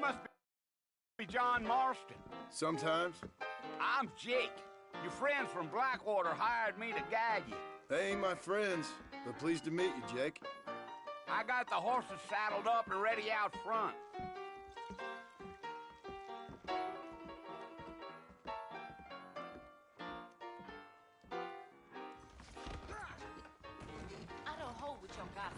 must be John Marston. Sometimes. I'm Jake. Your friends from Blackwater hired me to guide you. They ain't my friends, but pleased to meet you, Jake. I got the horses saddled up and ready out front. I don't hold with your gossip.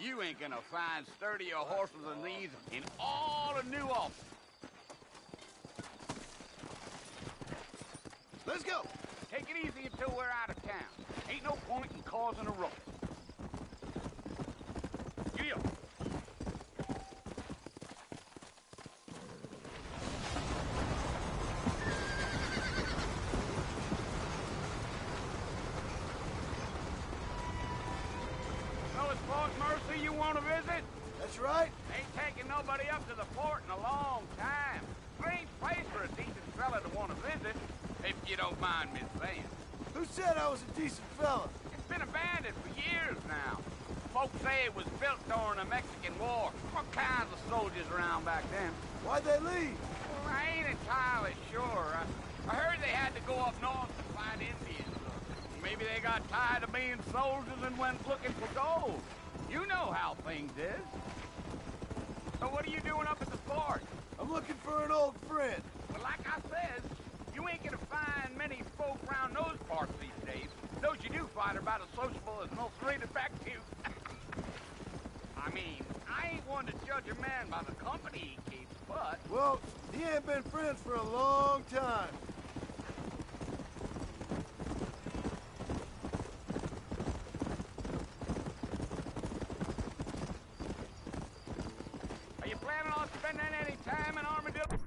You ain't gonna find sturdier horses than these in all of New Ulster. Let's go! Take it easy until we're out of town. Ain't no point in causing a ruckus. Giddy up. So it's Fort Mercy you want to visit? That's right. Ain't taking nobody up to the fort in a long time. Strange place for a decent fella to want to visit, if you don't mind me saying. Who said I was a decent fella? It's been abandoned for years now. Folks say it was built during the Mexican War. All kinds of soldiers around back then. Why'd they leave? Well, I ain't entirely sure. I heard they had to go up north to find Indians. Maybe they got tired of being soldiers and went looking for gold. You know how things is. So what are you doing up at the fort? I'm looking for an old friend. Well, like I said, you ain't gonna find many folk around those parts these days. Those you do find are about as sociable as most straight effective. I mean, I ain't one to judge a man by the company he keeps, but... Well, he ain't been friends for a long time. Are you planning on spending any time in Armadillo,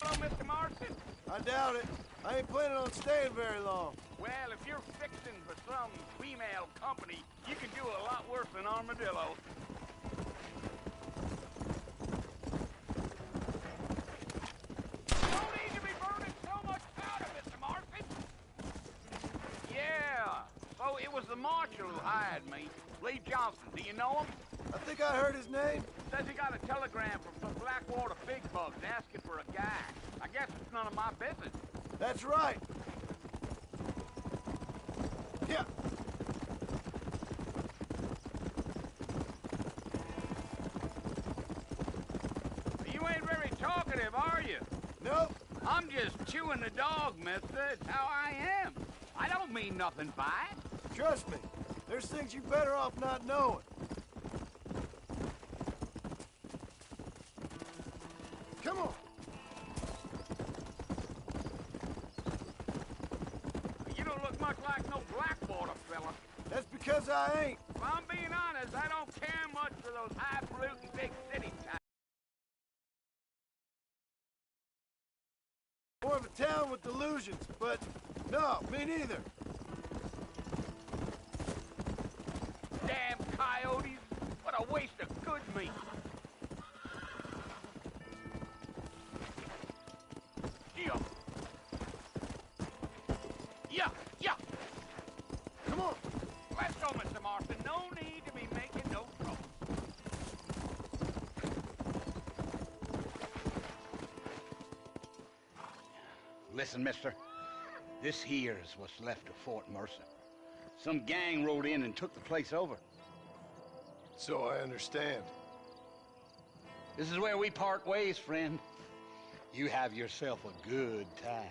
Mr. Marston? I doubt it. I ain't planning on staying very long. Well, if you're fixing for some female company, you can do a lot worse than Armadillo. Don't need to be burning so much powder, Mr. Marston. Yeah, so it was the marshal who hired me. Lee Johnson, do you know him? I think I heard his name. Says he got a telegram from some Blackwater big bugs asking for a guy. I guess it's none of my business. That's right. Yeah. You ain't very talkative, are you? Nope. I'm just chewing the dog, mister. It's how I am. I don't mean nothing by it. Trust me. There's things you better off not knowing. Come on. You don't look much like no Blackwater fella. That's because I ain't. If I'm being honest, I don't care much for those highfalutin big city types. More of a town with delusions, but no, me neither. Damn coyotes. What a waste of good meat. Yeah. Yeah, yeah. Come on. Let's go, Mr. Marston. No need to be making no trouble. Listen, mister. This here's what's left of Fort Mercer. Some gang rode in and took the place over. So I understand. This is where we part ways, friend. You have yourself a good time.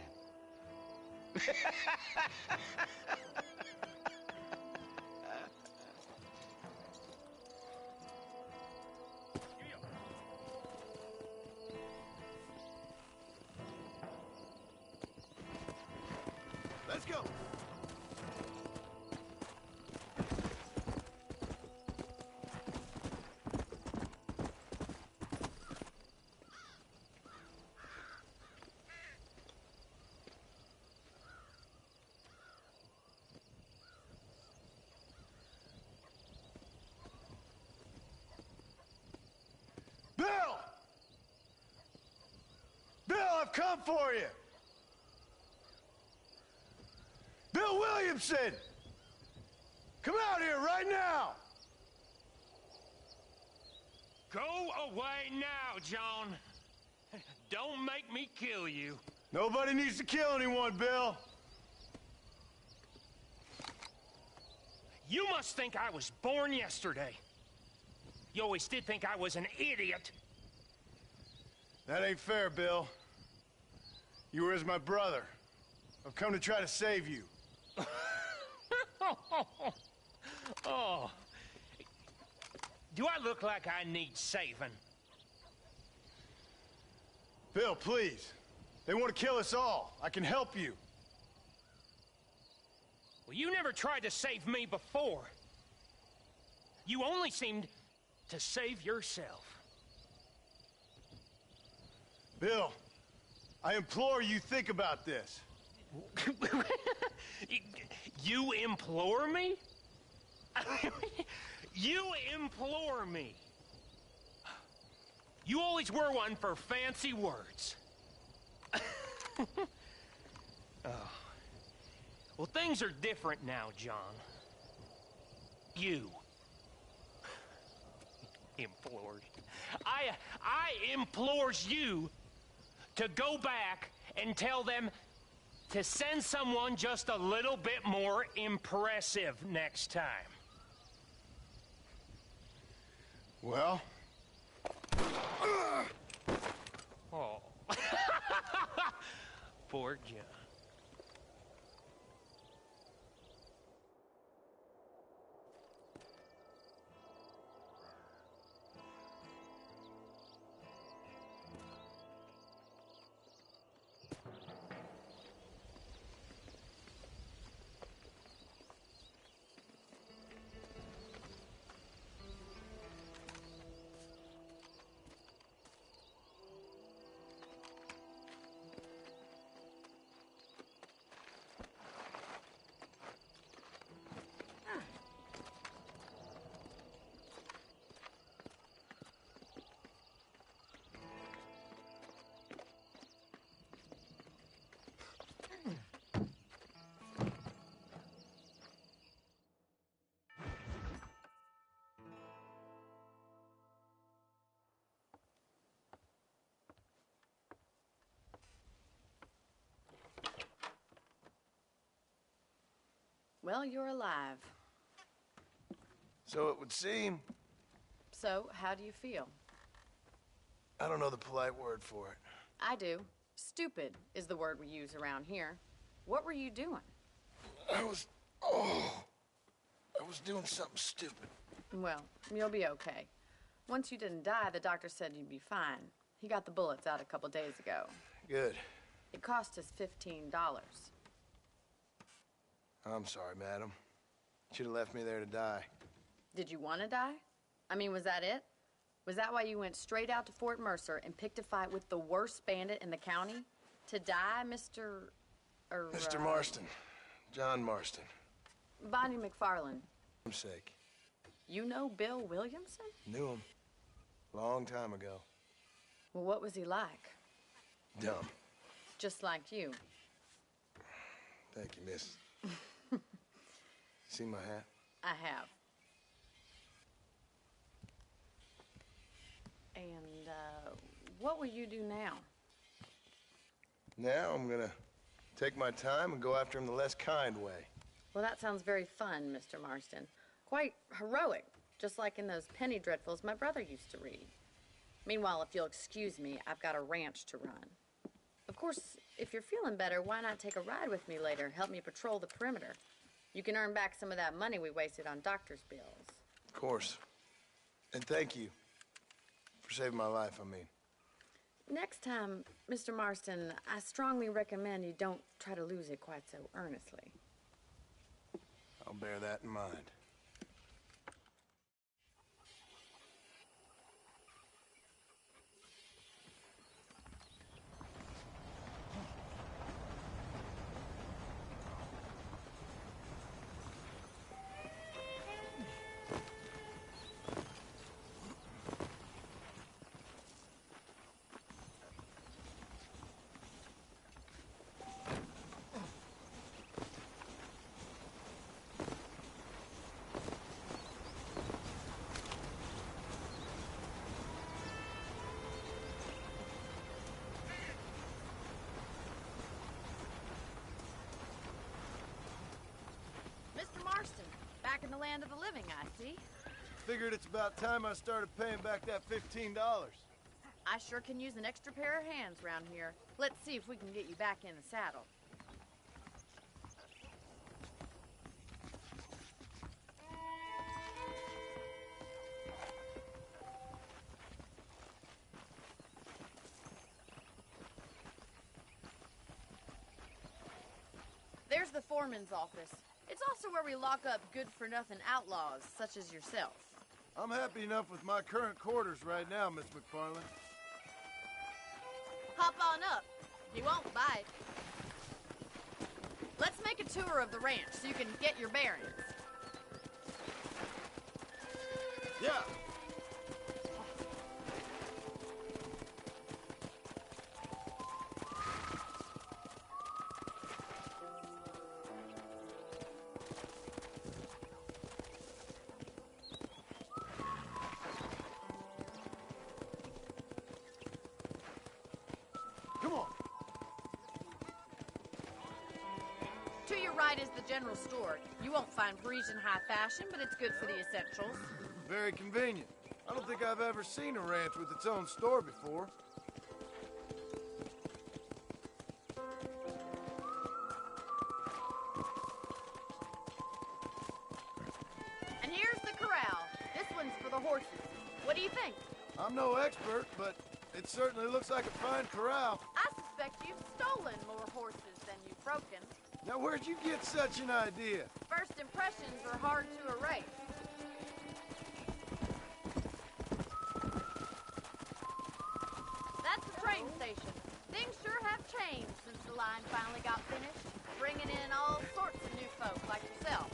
Let's go. come for you! Bill Williamson! Come out here right now! Go away now, John. Don't make me kill you. Nobody needs to kill anyone, Bill. You must think I was born yesterday. You always did think I was an idiot. That ain't fair, Bill. You were as my brother. I've come to try to save you. Oh. Do I look like I need saving? Bill, please. They want to kill us all. I can help you. Well, you never tried to save me before. You only seemed to save yourself. Bill, I implore you think about this. You implore me? You implore me. You always were one for fancy words. Oh. Well, things are different now, John. You implores. I implores you to go back and tell them to send someone just a little bit more impressive next time. Well? Oh. Poor John. Well, you're alive. So it would seem. So, how do you feel? I don't know the polite word for it. I do. Stupid is the word we use around here. What were you doing? I was doing something stupid. Well, you'll be okay. Once you didn't die, the doctor said you'd be fine. He got the bullets out a couple days ago. Good. It cost us $15. I'm sorry, madam. Should have left me there to die. Did you want to die? I mean, was that it? Was that why you went straight out to Fort Mercer and picked a fight with the worst bandit in the county? To die, Mr. Mr. Marston. John Marston. Bonnie McFarland. Namesake. You know Bill Williamson? Knew him. Long time ago. Well, what was he like? Dumb. Just like you. Thank you, miss. See my hat? I have. And, what will you do now? Now I'm gonna take my time and go after him the less kind way. Well, that sounds very fun, Mr. Marston. Quite heroic, just like in those penny dreadfuls my brother used to read. Meanwhile, if you'll excuse me, I've got a ranch to run. Of course, if you're feeling better, why not take a ride with me later? Help me patrol the perimeter. You can earn back some of that money we wasted on doctor's bills. Of course. And thank you for saving my life, I mean. Next time, Mr. Marston, I strongly recommend you don't try to lose it quite so earnestly. I'll bear that in mind. land of the living, I see. Figured it's about time I started paying back that $15. I sure can use an extra pair of hands around here. Let's see if we can get you back in the saddle. There's the foreman's office. It's also where we lock up good-for-nothing outlaws, such as yourself. I'm happy enough with my current quarters right now, Miss McFarland. Hop on up. He won't bite. Let's make a tour of the ranch so you can get your bearings. Yeah. Come on. To your right is the general store. You won't find Parisian high fashion, but it's good for the essentials. Very convenient. I don't think I've ever seen a ranch with its own store before. And here's the corral. This one's for the horses. What do you think? I'm no expert, but it certainly looks like a fine corral. I suspect you've stolen more horses than you've broken. Now, where'd you get such an idea? First impressions are hard to erase. That's the train station. Things sure have changed since the line finally got finished, bringing in all sorts of new folk like yourself.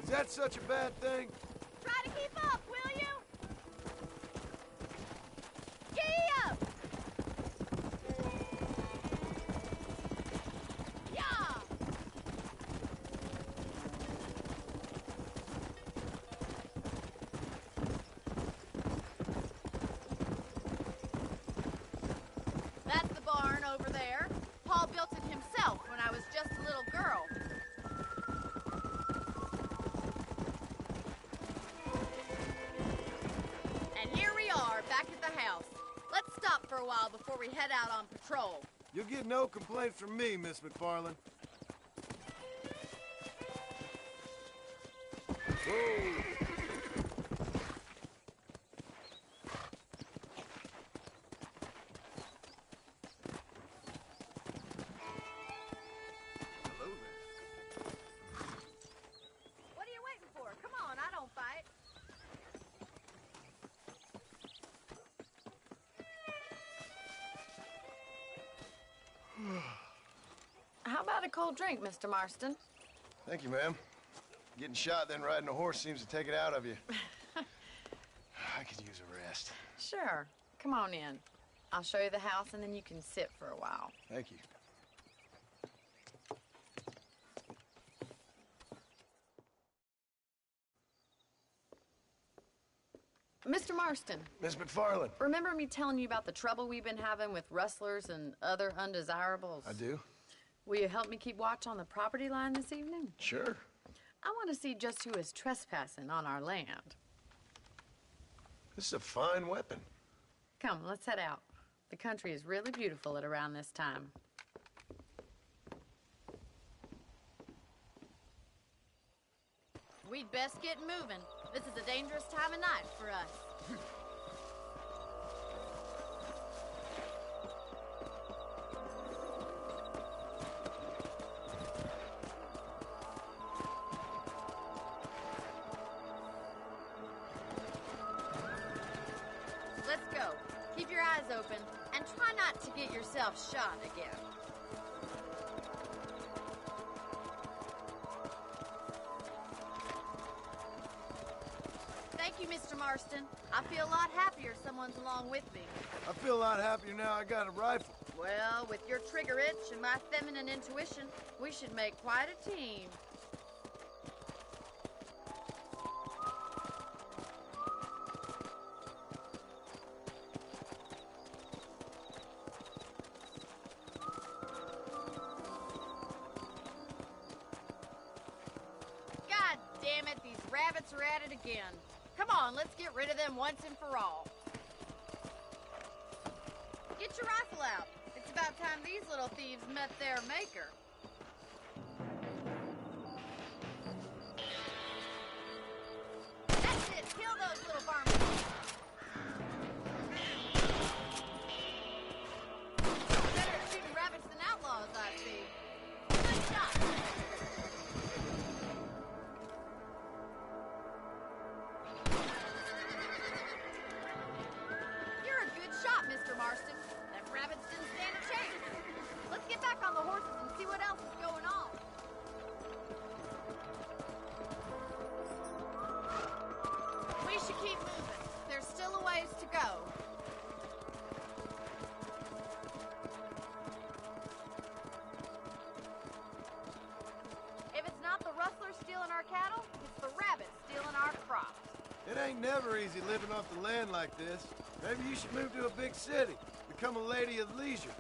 Is that such a bad thing? Try to keep up, will you? Giddy up! Yeah! That's the barn over there. Paul built it himself when I was just a little girl. And here we are, back at the house. Let's stop for a while before we head out on patrol. You'll get no complaints from me, Miss McFarland. Whoa. Hello there. What are you waiting for? Come on, I don't fight. How about a cold drink, Mr. Marston? Thank you, ma'am. Getting shot, then riding a horse seems to take it out of you. I could use a rest. Sure. Come on in. I'll show you the house, and then you can sit for a while. Thank you. Mr. Marston, Miss McFarland. remember me telling you about the trouble we've been having with rustlers and other undesirables? I do? Will you help me keep watch on the property line this evening? Sure. I want to see just who is trespassing on our land. This is a fine weapon. Come, let's head out. The country is really beautiful at around this time. We'd best get moving. This is a dangerous time of night for us. Let's go. Keep your eyes open and try not to get yourself shot again. Thank you, Mr. Marston. I feel a lot happier someone's along with me. I feel a lot happier now I got a rifle. Well, with your trigger itch and my feminine intuition, we should make quite a team. God damn it, these rabbits are at it again. Come on, let's get rid of them once and for all. Get your rifle out. It's about time these little thieves met their maker. That's it. Kill those little varmints. Better at shooting rabbits than outlaws, I see. Good shot. You're a good shot, Mr. Marston. Them rabbits didn't stand a chance. Let's get back on the horses and see what else is going on. We should keep moving. There's still a ways to go. If it's not the rustlers stealing our cattle, it's the rabbits stealing our crops. It ain't never easy living off the land like this. Maybe you should move to a big city. Become a lady of leisure.